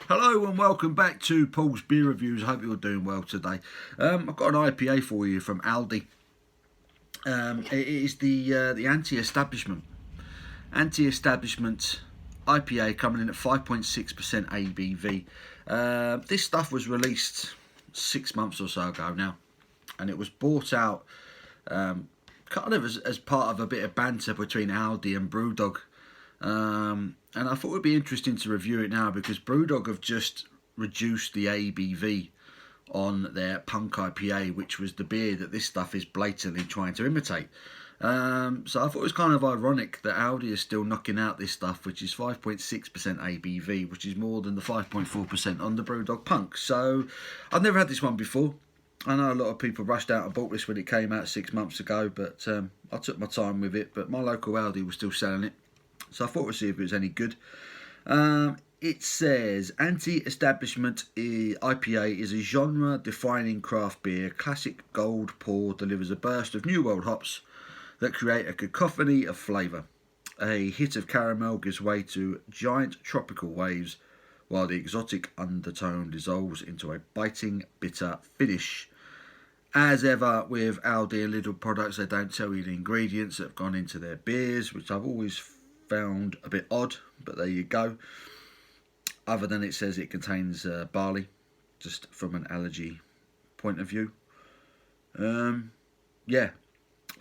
Hello and welcome back to Paul's Beer Reviews. I hope you're doing well today. I've got an IPA for you from Aldi. It is the anti-establishment IPA coming in at 5.6% ABV. This stuff was released 6 months or so ago now, and it was brought out kind of as part of a bit of banter between Aldi and Brewdog. And I thought it would be interesting to review it now because Brewdog have just reduced the ABV on their Punk IPA, which was the beer that this stuff is blatantly trying to imitate. So I thought it was kind of ironic that Aldi is still knocking out this stuff, which is 5.6% ABV, which is more than the 5.4% on the Brewdog Punk. So I've never had this one before. I know a lot of people rushed out and bought this when it came out 6 months ago, but I took my time with it. But my local Aldi was still selling it. So I thought we'd see if it was any good. It says, anti-establishment IPA is a genre-defining craft beer. Classic gold pour delivers a burst of New World hops that create a cacophony of flavour. A hit of caramel gives way to giant tropical waves, while the exotic undertone dissolves into a biting, bitter finish. As ever with Aldi and Lidl products, they don't tell you the ingredients that have gone into their beers, which I've always found a bit odd, but there you go. Other than it says it contains barley, just from an allergy point of view. Yeah,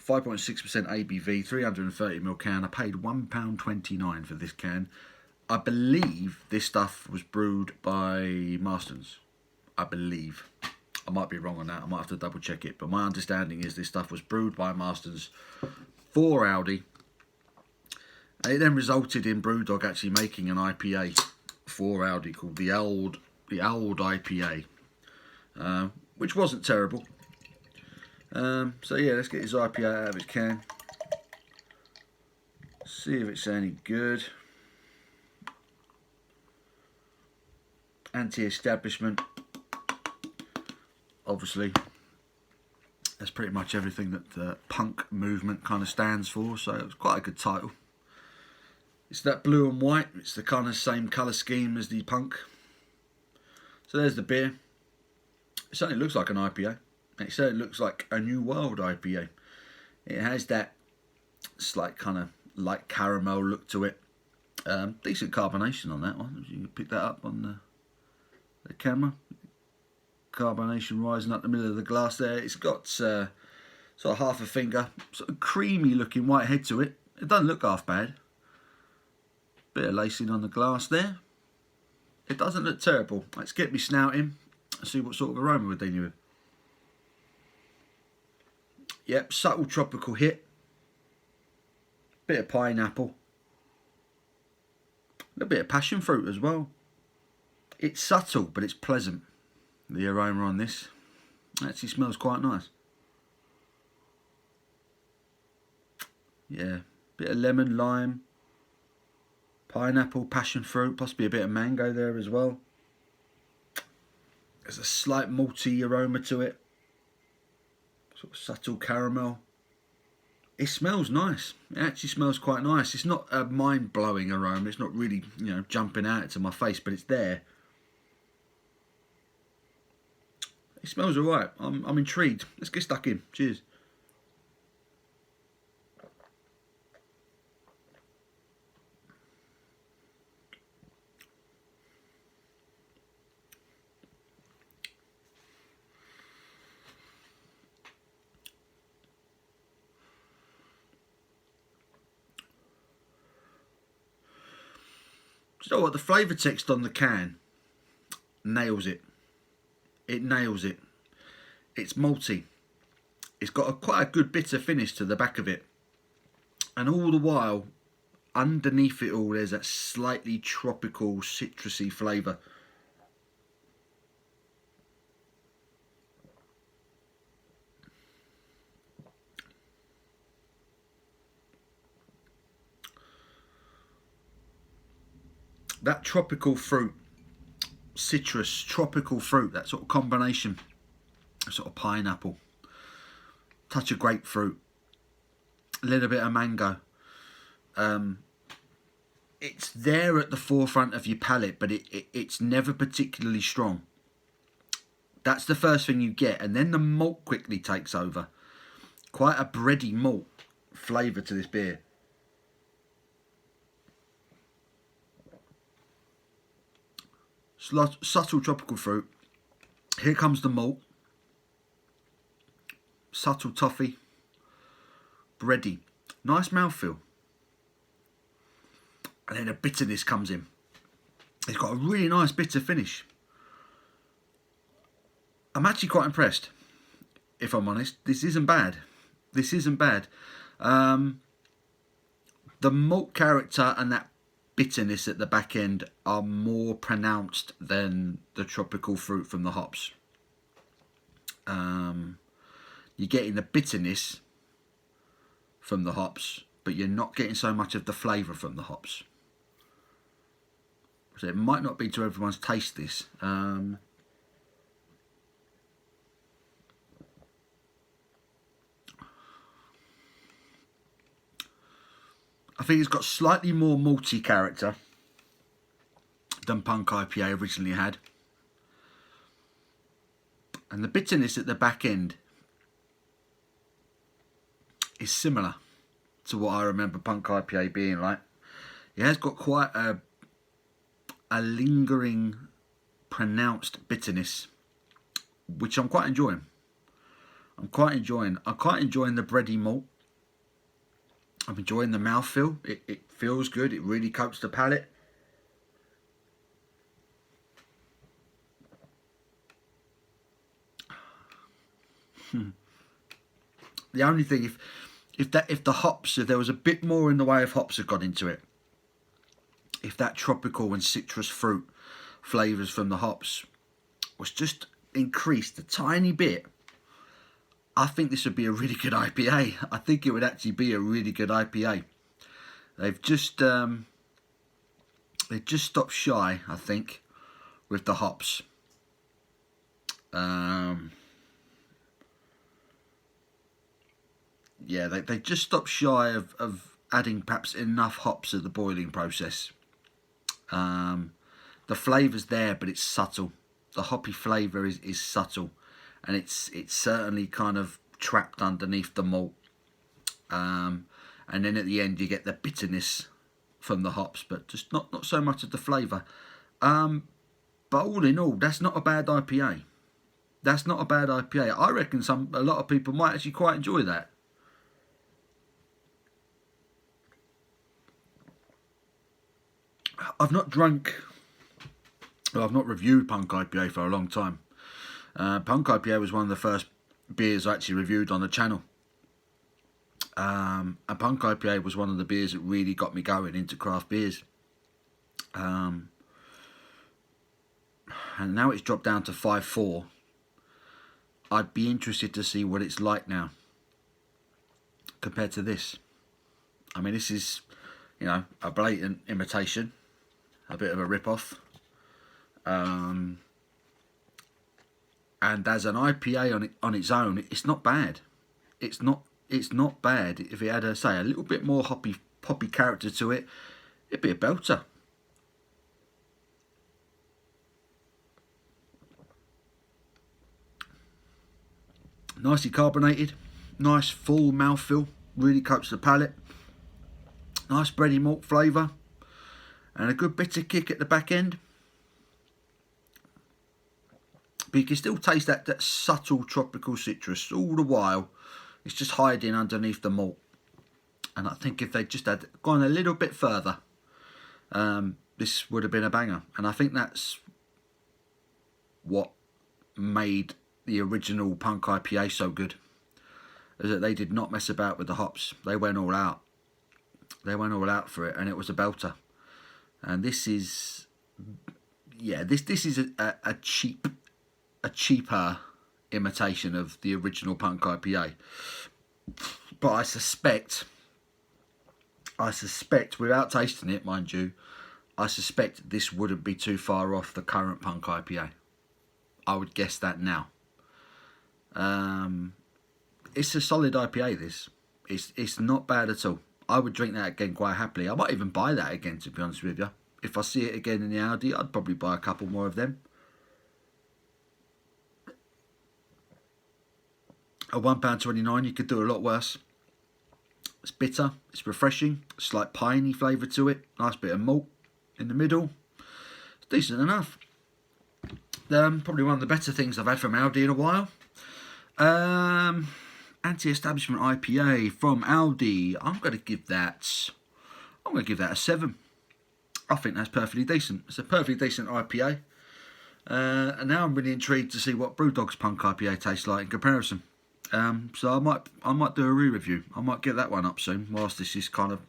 5.6% ABV, 330ml can. I paid £1.29 for this can. I believe this stuff was brewed by Marston's. I believe. I might be wrong on that. I might have to double check it. But my understanding is this stuff was brewed by Marston's for Aldi. And it then resulted in Brewdog actually making an IPA for Aldi called the Old IPA, which wasn't terrible. So yeah, let's get his IPA out of its can. See if it's any good. Anti-establishment. Obviously, that's pretty much everything that the punk movement kind of stands for. So it was quite a good title. It's that blue and white. It's the kind of same colour scheme as the Punk. So there's the beer. It certainly looks like an IPA. It certainly looks like a New World IPA. It has that slight kind of light caramel look to it. Decent carbonation on that one. You can pick that up on the camera. Carbonation rising up the middle of the glass there. It's got sort of half a finger. Sort of creamy looking white head to it. It doesn't look half bad. Bit of lacing on the glass there. It doesn't look terrible. Let's get me snout in and see what sort of aroma we're dealing with. Yep, subtle tropical hit. Bit of pineapple. A little bit of passion fruit as well. It's subtle, but it's pleasant. The aroma on this actually smells quite nice. Yeah, bit of lemon, lime. Pineapple, passion fruit, possibly a bit of mango there as well. There's a slight malty aroma to it. Sort of subtle caramel. It smells nice. It actually smells quite nice. It's not a mind-blowing aroma. It's not really, jumping out into my face, but it's there. It smells alright. I'm intrigued. Let's get stuck in. Cheers. You know what, the flavour text on the can nails it. It nails it. It's malty. It's got quite a good bitter finish to the back of it. And all the while, underneath it all, there's that slightly tropical, citrusy flavour. That tropical fruit, citrus, tropical fruit, that sort of combination, sort of pineapple, touch of grapefruit, a little bit of mango, it's there at the forefront of your palate, but it's never particularly strong. That's the first thing you get, and then the malt quickly takes over. Quite a bready malt flavour to this beer. Subtle tropical fruit. Here comes the malt. Subtle toffee. Bready. Nice mouthfeel. And then a bitterness comes in. It's got a really nice bitter finish. I'm actually quite impressed, if I'm honest. This isn't bad. This isn't bad. The malt character and that bitterness at the back end are more pronounced than the tropical fruit from the hops. You're getting the bitterness from the hops, but you're not getting so much of the flavour from the hops. So it might not be to everyone's taste, this. I think it's got slightly more malty character than Punk IPA originally had. And the bitterness at the back end is similar to what I remember Punk IPA being like. It has got quite a lingering, pronounced bitterness, which I'm quite enjoying. I'm quite enjoying the bready malt. I'm enjoying the mouthfeel. It feels good. It really coats the palate. The only thing, if there was a bit more in the way of hops that got into it, if that tropical and citrus fruit flavours from the hops was just increased a tiny bit, I think this would be a really good IPA. I think it would actually be a really good IPA. They've just stopped shy, I think, with the hops. Yeah, they just stopped shy of adding perhaps enough hops at the boiling process. The flavour's there, but it's subtle. The hoppy flavour is subtle, and it's certainly kind of trapped underneath the malt. And then at the end you get the bitterness from the hops, but just not so much of the flavour. But all in all, that's not a bad IPA. That's not a bad IPA. I reckon a lot of people might actually quite enjoy that. I've not reviewed Punk IPA for a long time. Punk IPA was one of the first beers I actually reviewed on the channel. And Punk IPA was one of the beers that really got me going into craft beers. And now it's dropped down to 5.4. I'd be interested to see what it's like now compared to this. I mean, this is, a blatant imitation, a bit of a rip-off. And as an IPA on its own, it's not bad. It's not bad. If it had a little bit more hoppy character to it, it'd be a belter. Nicely carbonated, nice full mouthfeel, really coats the palate. Nice bready malt flavour, and a good bitter kick at the back end. But you can still taste that subtle tropical citrus all the while. It's just hiding underneath the malt. And I think if they just had gone a little bit further, this would have been a banger. And I think that's what made the original Punk IPA so good, is that they did not mess about with the hops. They went all out. They went all out for it, and it was a belter. And this is, this is a cheaper imitation of the original Punk IPA. But I suspect, without tasting it, mind you, I suspect this wouldn't be too far off the current Punk IPA. I would guess that now. It's a solid IPA, this. It's not bad at all. I would drink that again quite happily. I might even buy that again, to be honest with you. If I see it again in the Aldi, I'd probably buy a couple more of them. At £1.29, you could do a lot worse. It's bitter, it's refreshing, slight piney flavour to it, nice bit of malt in the middle. It's decent enough. Probably one of the better things I've had from Aldi in a while. Anti-establishment IPA from Aldi. I'm going to give that a 7. I think that's perfectly decent. It's a perfectly decent IPA. And now I'm really intrigued to see what Brewdog's Punk IPA tastes like in comparison. So I might do a re-review. I might get that one up soon, whilst this is kind of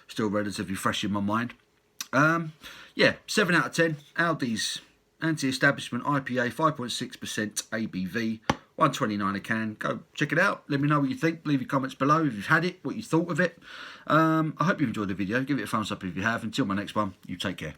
still relatively fresh in my mind. Yeah, 7 out of 10. Aldi's Anti-Establishment IPA, 5.6% ABV, $1.29 a can. Go check it out. Let me know what you think. Leave your comments below if you've had it, what you thought of it. I hope you enjoyed the video. Give it a thumbs up if you have. Until my next one, you take care.